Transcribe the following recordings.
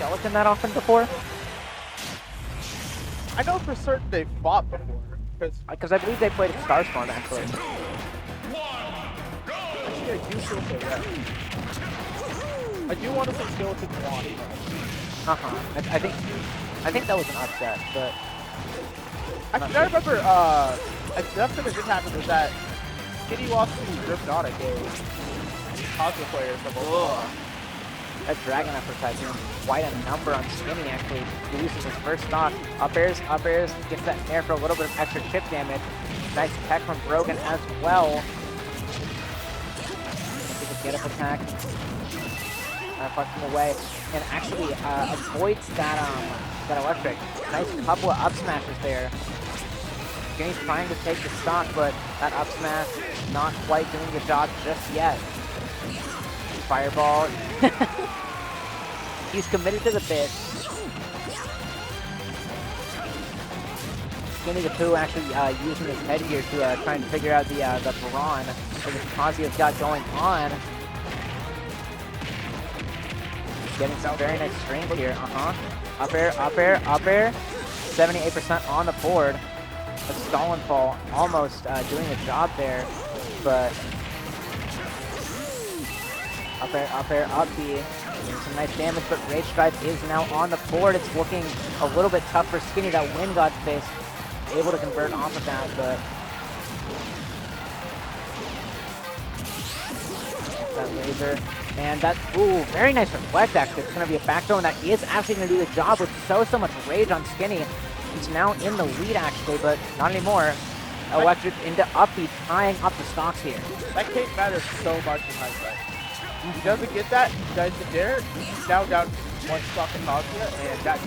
Skeleton that often before? I know for certain they fought before. Because I believe they played at Starstorm, actually. Actually, I do still say that. I do want to say Skeleton won. I think that was an upset, but... Actually, I remember, enough that did happen was that Skinny lost to Grypnotic, a Kazuya player from Oklahoma. That Dragon Effort type doing quite a number on Skinny, actually. Loses his first stock. Up airs, gets that nair for a little bit of extra chip damage. Nice tech from Brogan as well. Get up attack. Puts him away. And actually avoids that electric. Nice couple of up smashes there. Skinny's trying to take the stock, but that up smash not quite doing the job just yet. Fireball. He's committed to the bit. Skinny the Pooh actually using his head here to try and figure out the brawn that Kazuya's got going on. Getting some very nice strength here. Up air, up air, up air. 78% on the board. A Stalin fall almost doing the job there, but up air, up B. Doing some nice damage, but Rage Drive is now on the board. It's looking a little bit tough for Skinny. That Wind God face able to convert off of that, but that laser. And that, ooh, very nice reflect actually. It's going to be a back throw, and that is actually going to do the job with so much rage on Skinny. He's now in the lead actually, but not anymore. Electric into up B, tying up the stocks here. That cake matters so much in hindsight. He doesn't get that, he does the dare, he's now down one stock in Kazuya, and that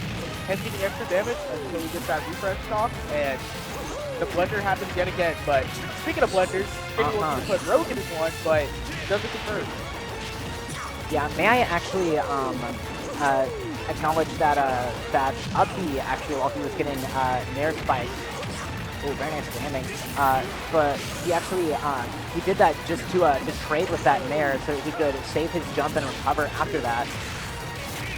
can get the extra damage until he gets that refresh stock, and the blender happens yet again. But speaking of blenders, Skinny wants to put Brogan in one, but doesn't convert. Yeah, may I actually acknowledge that that up B actually while he was getting nair spikes. Oh, very nice landing. But he actually he did that just to trade with that nair so he could save his jump and recover after that.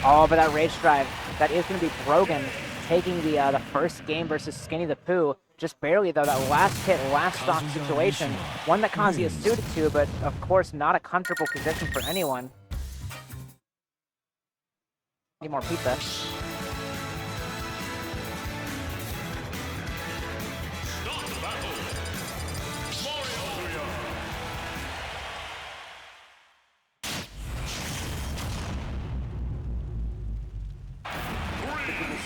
Oh, but that rage drive, that is going to be Brogan taking the first game versus Skinny the Pooh. Just barely though, that last hit, last stock situation. One that Kazuya is suited to, but of course not a comfortable position for anyone. Need more pizza.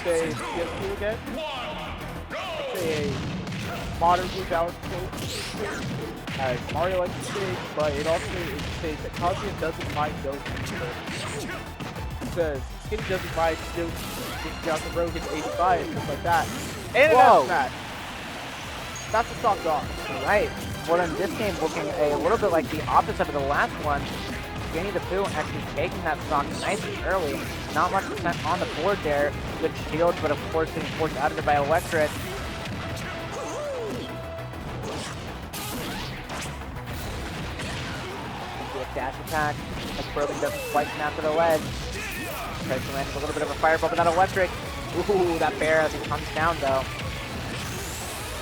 Say PS2 again. I'd say a modern Blue Balance Mario likes to say, but it also is to say that Kazuya doesn't mind those things. He says Skinny doesn't mind still getting down the road at 85 and stuff like that. And an match. That's a soft dog. Right. Well, in this game, looking a little bit like the opposite of the last one. Skinny the Pooh actually taking that stock nice and early. Not much percent on the board there. Good shield, but of course getting forced out of it by Electric. Dash attack as Brogan doesn't quite snap to the ledge. Tries to land a little bit of a fireball, but not Electric. Ooh, that bear as it comes down though.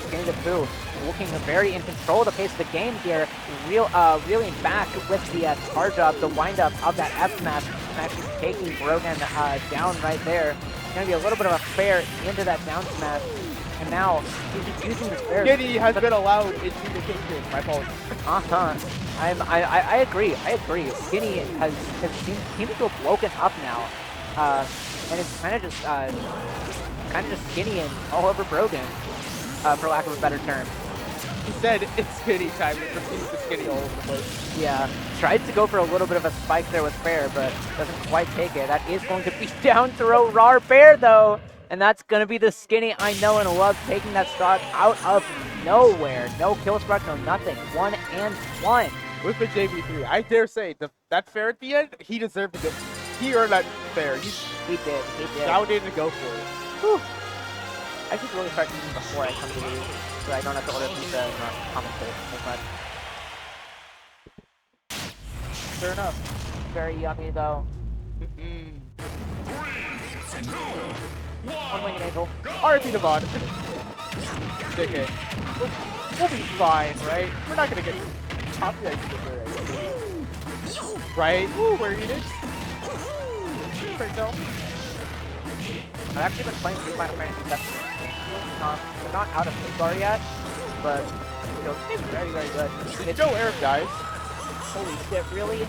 Skinny the Pooh looking very in control of the pace of the game here. Reeling back with the charge up, the wind up of that F smash, and actually taking Brogan down right there. It's going to be a little bit of a fair into that down smash. And now he's just using this fair. Skinny has been allowed into the kingdom. My apologies. I agree. Skinny seems to have woken up now, and it's kind of just Skinny and all over Brogan, for lack of a better term. He said it's Skinny time. He proceeds to Skinny all over the place. Yeah, tried to go for a little bit of a spike there with Fair, but doesn't quite take it. That is going to be down throw raw Bear though, and that's going to be the Skinny I know and love, taking that stock out of nowhere. No kill spark, no nothing. 1-1. With the JV3, I dare say that Fair at the end, he deserved to go. He earned that Fair. He did. Validated to go for it. Whew. I should really start eating before I come to these, so I don't have to order pizza and commentate as much. Fair enough. Very yummy though. One winged angel. RP Devon. JK. We'll be fine, right? We're not gonna get copyright right? Woo, where he is. Great though. I've actually been playing through Final Fantasy 7. They're not out of Midgar yet, but you know, it's very, very good. It's no Arab, guys. Holy shit, really?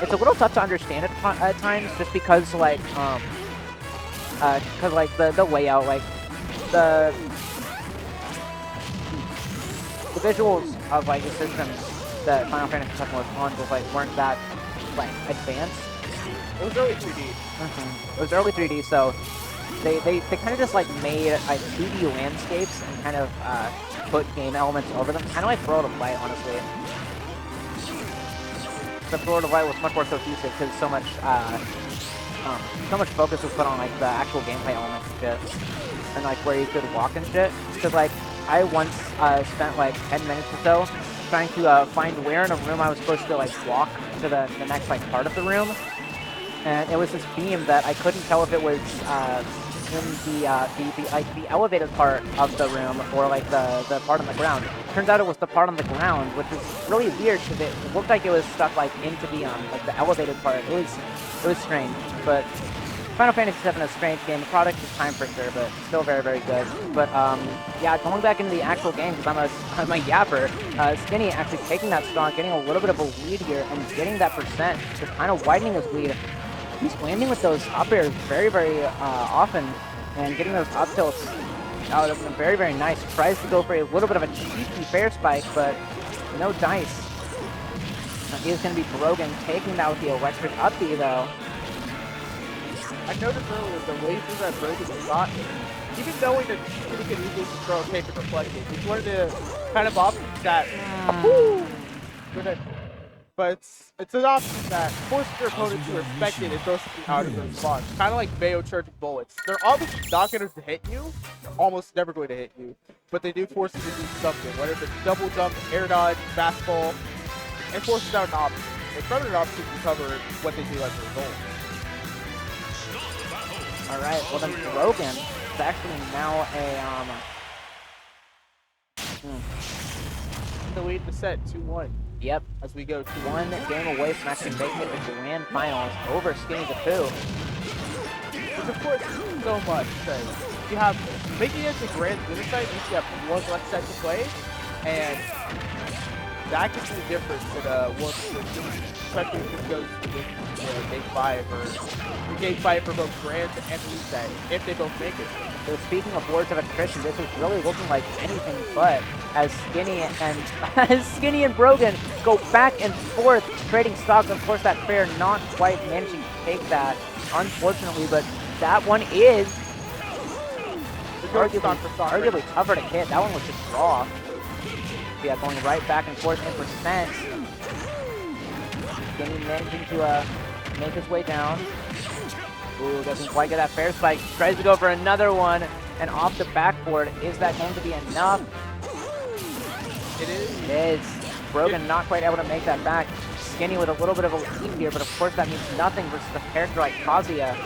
It's a little tough to understand at times, just because like the layout, like the visuals of like the systems that Final Fantasy 7 was on just like weren't that like advanced. It was early 3D. It was early 3D, so they kind of just like made like 2D landscapes and kind of put game elements over them, kind of like World of Light, honestly. The World of Light was much more cohesive because so much focus was put on like the actual gameplay elements and shit, and like where you could walk and shit. Because like I once spent like 10 minutes or so trying to find where in a room I was supposed to like walk to the next like part of the room, and it was this beam that I couldn't tell if it was in the elevated part of the room or like the part on the ground. Turns out it was the part on the ground, which is really weird because it looked like it was stuck like into the like the elevated part. It was strange, but Final Fantasy 7 is a strange game. The product is time for sure, but still very, very good. But yeah, going back into the actual game, because I'm a yapper, Skinny actually taking that stock, getting a little bit of a lead here, and getting that percent, just kind of widening his lead. He's landing with those up airs very, very often, and getting those up tilts out of them very, very nice. Tries to go for a little bit of a cheeky fair spike, but no dice. He is going to be Brogan taking that with the electric up B, though. I noticed earlier the lasers that Brogan got, even knowing that he could easily throw a cape and reflect it, he's one of the kind of options that, but it's an option that forces your opponent to respect it and throws something out of the response. Kind of like Bayo charging bullets. They're obviously not going to hit you, almost never going to hit you, but they do force you to do something, whether it's double jump, air dodge, fastball, and forces out an option. And from an option to cover what they do as a result. Alright, well then Brogan is actually now the lead in the set, 2-1. Yep. As we go to one game away from actually making it the grand finals over Skinny the Pooh. Which of course means so much, because you have, making it the grand winner site means you have one less set to play, and that can be the difference in one position, especially if it goes to game 5 or game 5 for both Grand and Reset, if they both make it. So speaking of boards of attrition, this is really looking like anything but, as Skinny and Brogan go back and forth trading stocks. Of course, that fair not quite managing to take that, unfortunately, but that one is arguably tougher to hit. That one was just raw. Yeah, going right back and forth in percent. Skinny managing to make his way down. Ooh, doesn't quite get that fair spike. Tries to go for another one, and off the backboard. Is that going to be enough? It is. It is. Brogan not quite able to make that back. Skinny with a little bit of a lead here, but of course that means nothing versus a character like Kazuya.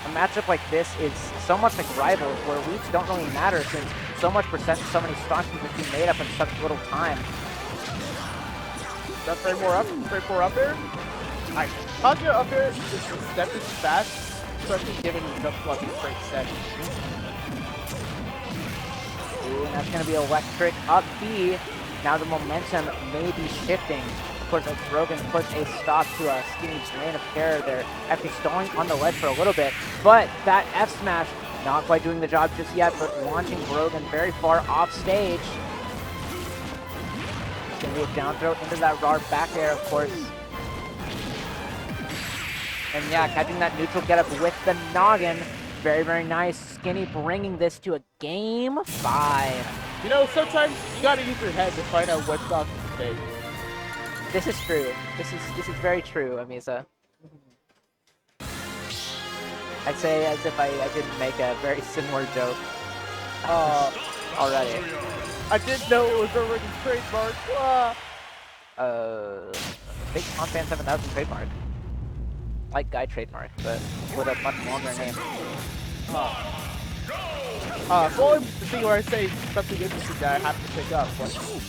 A matchup like this is so much like Rivals, where weeks don't really matter since so much percent, so many stocks can just be made up in such little time. That frame more up there. Alright, Kazuya up there is stepping fast, especially given the jump plus straight set. Ooh, and that's going to be electric up B. Now the momentum may be shifting. Of course, as Brogan puts a stop to Skinny's reign of terror there, actually stalling on the ledge for a little bit. But that F smash not quite doing the job just yet, but launching Brogan very far off stage. It's going to be a down throw into that raw back air, of course. And yeah, catching that neutral get up with the noggin. Very, very nice. Skinny bringing this to a game 5. You know, sometimes you gotta use your head to find out what's off the stage. This is true. This is very true, Amisa. I'd say as if I didn't make a very similar joke already. I didn't know it was already trademarked. Big Fan 7000 trademark. like Guy trademark, but with a much longer name. Well, the thing where I say something interesting that I have to pick up,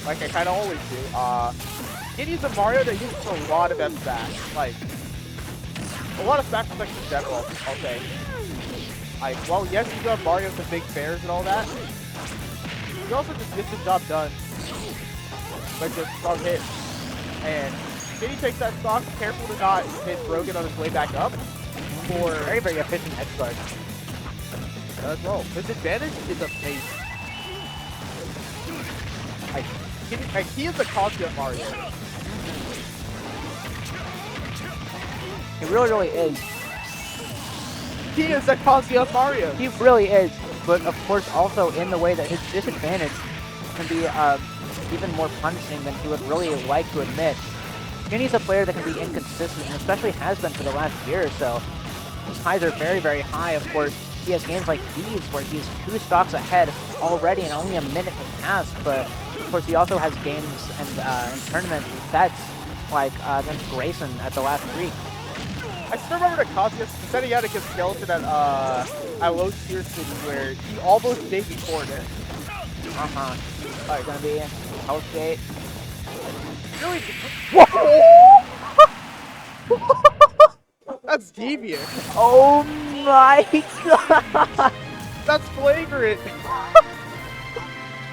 like I kind of always do. Skinny's a Mario that uses a lot of M stacks, like a lot of stack protection in general. I'll say. Like, well, yes, you got Mario with the big bears and all that. You also just get the job done with just strong hits. And Skinny takes that stock, careful to not hit Brogan on his way back up. For Very, very efficient edge guard. as well. His advantage is amazing. Like, he is a Kazuya Mario. He really, really is. He is a Kazuya Mario. He really is. But of course, also in the way that his disadvantage can be even more punishing than he would really like to admit. Skinny's a player that can be inconsistent, and especially has been for the last year or so. His highs are very, very high. Of course, he has games like these where he's 2 stocks ahead already and only a minute has passed. But of course, he also has games and tournament sets like against Grayson at the last week. I still remember the Kazuya setting out against Skeleton at low tier city where he almost made me for it. It's gonna be House Gate. Really? Whoa! That's devious. Oh my god! That's flagrant.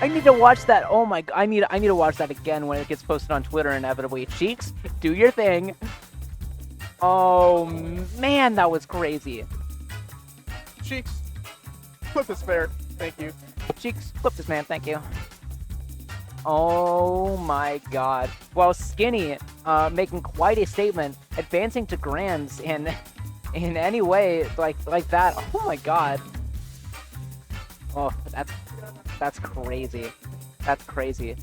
I need to watch that. Oh my god! I need to watch that again when it gets posted on Twitter inevitably. Cheeks, do your thing. Oh man, that was crazy. Cheeks, flip this fair. Thank you. Cheeks, flip this man. Thank you. Oh my god. Well, Skinny making quite a statement, advancing to grands in any way like that. Oh my god. Oh, that's crazy. That's crazy.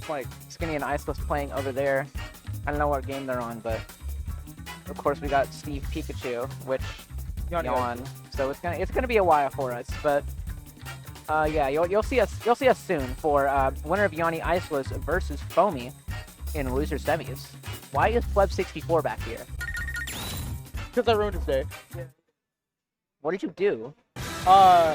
Like Skinny and Iceless playing over there. I don't know what game they're on, but of course we got Steve Pikachu, which yawn. So it's gonna be a while for us, but yeah, you'll see us soon for winner of Yanni Iceless versus Foamy in loser semis. Why is Pleb64 back here? Because I ruined his day. What did you do? I